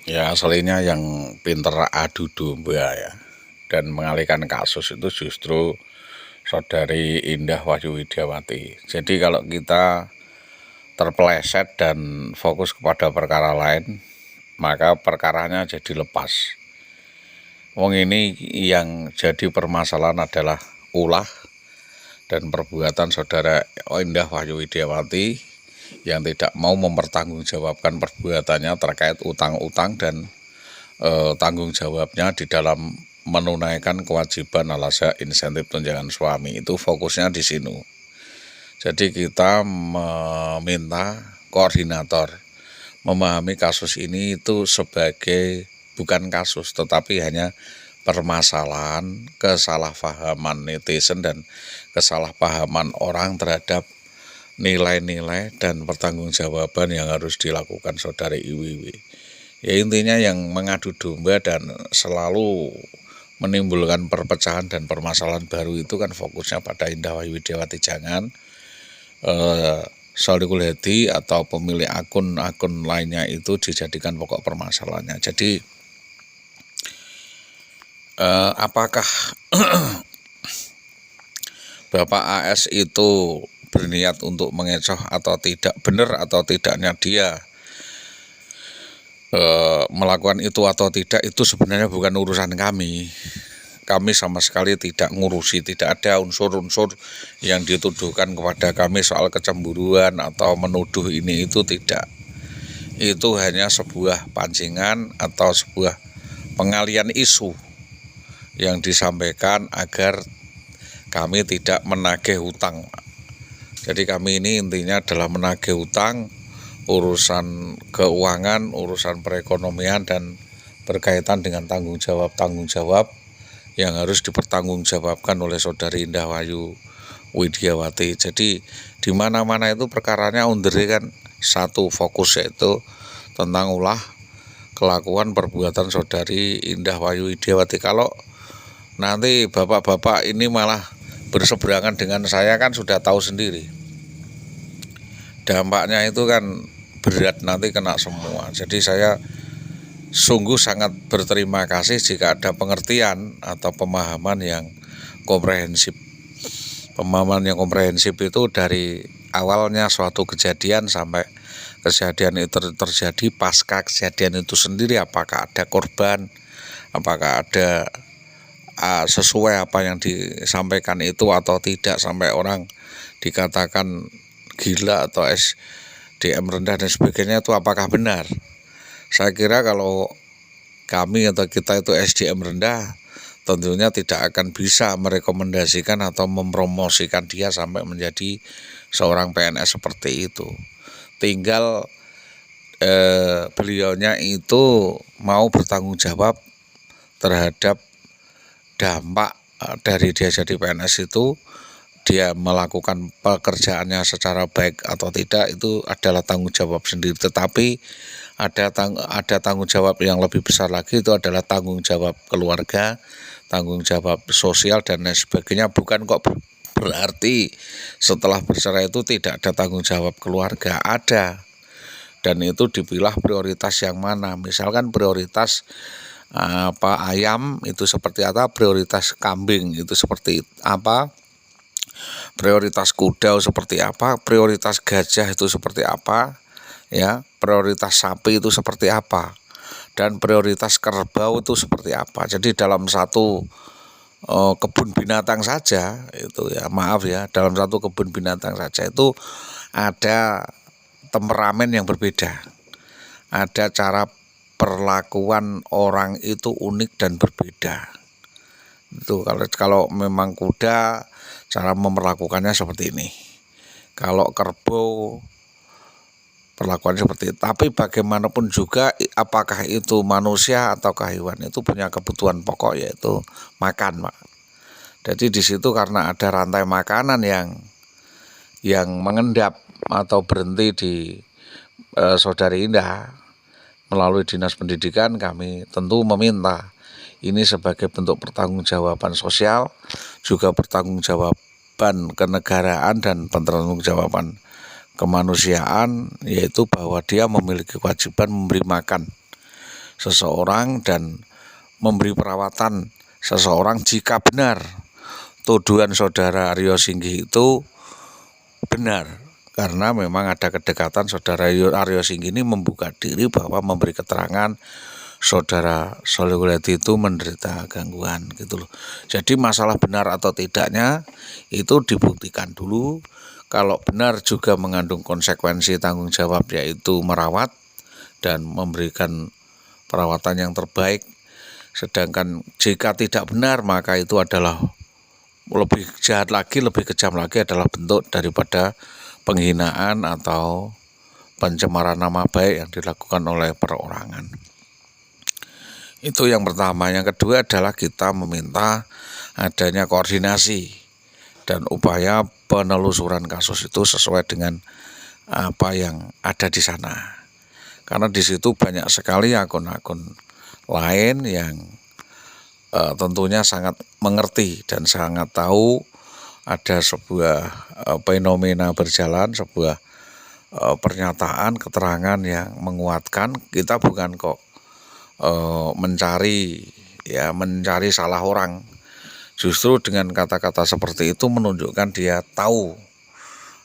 Ya aslinya yang pinter adu domba ya, dan mengalihkan kasus itu justru saudari Indah Wahyu Widiawati. Jadi kalau kita terpeleset dan fokus kepada perkara lain, maka perkaranya jadi lepas. Wong ini yang jadi permasalahan adalah ulah dan perbuatan saudara Indah Wahyu Widiawati yang tidak mau mempertanggungjawabkan perbuatannya terkait utang-utang dan tanggung jawabnya di dalam menunaikan kewajiban alasnya insentif tunjangan suami. Itu fokusnya di sini. Jadi kita meminta koordinator memahami kasus ini itu sebagai bukan kasus tetapi hanya permasalahan kesalahpahaman netizen dan kesalahpahaman orang terhadap nilai-nilai dan pertanggungjawaban yang harus dilakukan saudari Iwiwi. Ya intinya yang mengadu domba dan selalu menimbulkan perpecahan dan permasalahan baru itu kan fokusnya pada Indah Wahyu Widiawati. Jangan Solikul Hadi atau pemilik akun-akun lainnya itu dijadikan pokok permasalahannya. Jadi apakah Bapak AS itu berniat untuk mengecoh atau tidak, benar atau tidaknya dia melakukan itu atau tidak, itu sebenarnya bukan urusan kami. Kami sama sekali tidak ngurusi, tidak ada unsur-unsur yang dituduhkan kepada kami soal kecemburuan atau menuduh ini itu tidak. Itu hanya sebuah pancingan atau sebuah pengalian isu yang disampaikan agar kami tidak menagih hutang. Jadi kami ini intinya adalah menagih hutang, urusan keuangan, urusan perekonomian dan berkaitan dengan tanggung jawab yang harus dipertanggungjawabkan oleh saudari Indah Wahyu Widiawati. Jadi di mana-mana itu perkaranya undere kan satu fokus, yaitu tentang ulah kelakuan perbuatan saudari Indah Wahyu Widiawati. Kalau nanti bapak-bapak ini malah berseberangan dengan saya kan sudah tahu sendiri. Dampaknya itu kan berat, nanti kena semua. Jadi saya sungguh sangat berterima kasih jika ada pengertian atau pemahaman yang komprehensif. Pemahaman yang komprehensif itu dari awalnya suatu kejadian sampai kejadian itu terjadi, pasca kejadian itu sendiri apakah ada korban, apakah ada sesuai apa yang disampaikan itu atau tidak, sampai orang dikatakan gila atau SDM rendah dan sebagainya, itu apakah benar. Saya kira kalau kami atau kita itu SDM rendah, tentunya tidak akan bisa merekomendasikan atau mempromosikan dia sampai menjadi seorang PNS seperti itu. Tinggal beliaunya itu mau bertanggung jawab terhadap dampak dari dia jadi PNS itu, dia melakukan pekerjaannya secara baik atau tidak, itu adalah tanggung jawab sendiri. Tetapi ada tanggung jawab yang lebih besar lagi, itu adalah tanggung jawab keluarga, tanggung jawab sosial dan lain sebagainya. Bukan kok berarti setelah bercerai itu tidak ada tanggung jawab keluarga, ada. Dan itu dipilah prioritas yang mana. Misalkan prioritas ayam itu seperti apa, prioritas kambing itu seperti apa, prioritas kuda seperti apa, prioritas gajah itu seperti apa, ya, prioritas sapi itu seperti apa, dan prioritas kerbau itu seperti apa. Jadi dalam satu kebun binatang saja itu, ya maaf ya, dalam satu kebun binatang saja itu ada temperamen yang berbeda, ada cara perlakuan orang itu unik dan berbeda. Itu kalau memang kuda cara memperlakukannya seperti ini, kalau kerbau perlakuan seperti itu. Tapi bagaimanapun juga, apakah itu manusia atau hewan, itu punya kebutuhan pokok, yaitu makan, Pak. Jadi di situ karena ada rantai makanan yang mengendap atau berhenti di saudari Indah, melalui Dinas Pendidikan kami tentu meminta ini sebagai bentuk pertanggungjawaban sosial, juga pertanggungjawaban kenegaraan dan pertanggungjawaban kemanusiaan, yaitu bahwa dia memiliki kewajiban memberi makan seseorang dan memberi perawatan seseorang jika benar tuduhan saudara Aryo Singgih itu benar, karena memang ada kedekatan saudara Aryo Singgih ini membuka diri bahwa memberi keterangan saudara Solihuliadi itu menderita gangguan gitu loh. Jadi masalah benar atau tidaknya itu dibuktikan dulu. Kalau benar juga mengandung konsekuensi tanggung jawab, yaitu merawat dan memberikan perawatan yang terbaik. Sedangkan jika tidak benar, maka itu adalah lebih jahat lagi, lebih kejam lagi, adalah bentuk daripada penghinaan atau pencemaran nama baik yang dilakukan oleh perorangan. Itu yang pertama. Yang kedua adalah kita meminta adanya koordinasi dan upaya penelusuran kasus itu sesuai dengan apa yang ada di sana. Karena di situ banyak sekali akun-akun lain yang tentunya sangat mengerti dan sangat tahu ada sebuah fenomena berjalan, sebuah pernyataan, keterangan yang menguatkan. Kita bukan kok mencari salah orang. Justru dengan kata-kata seperti itu menunjukkan dia tahu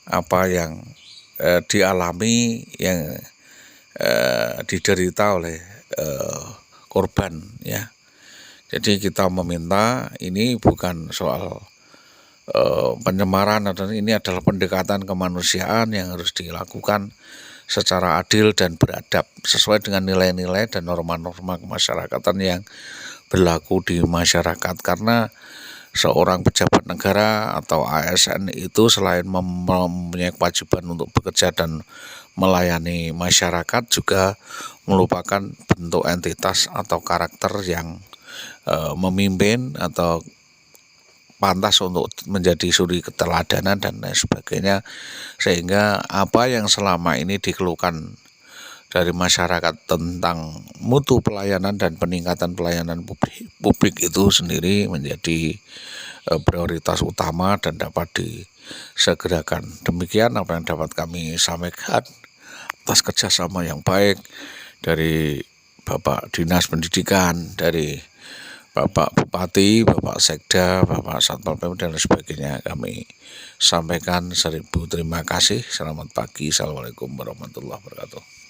apa yang dialami, yang diderita oleh korban, ya. Jadi kita meminta, ini bukan soal pencemaran, dan ini adalah pendekatan kemanusiaan yang harus dilakukan secara adil dan beradab sesuai dengan nilai-nilai dan norma-norma kemasyarakatan yang berlaku di masyarakat. Karena seorang pejabat negara atau ASN itu selain mempunyai kewajiban untuk bekerja dan melayani masyarakat, juga merupakan bentuk entitas atau karakter yang memimpin atau pantas untuk menjadi suri keteladanan dan lain sebagainya. Sehingga apa yang selama ini dikeluhkan dari masyarakat tentang mutu pelayanan dan peningkatan pelayanan publik itu sendiri menjadi prioritas utama dan dapat disegerakan. Demikian apa yang dapat kami sampaikan atas kerjasama yang baik dari Bapak Dinas Pendidikan, dari Bapak Bupati, Bapak Sekda, Bapak Satpol PP dan sebagainya. Kami sampaikan 1000 terima kasih. Selamat pagi. Assalamualaikum warahmatullahi wabarakatuh.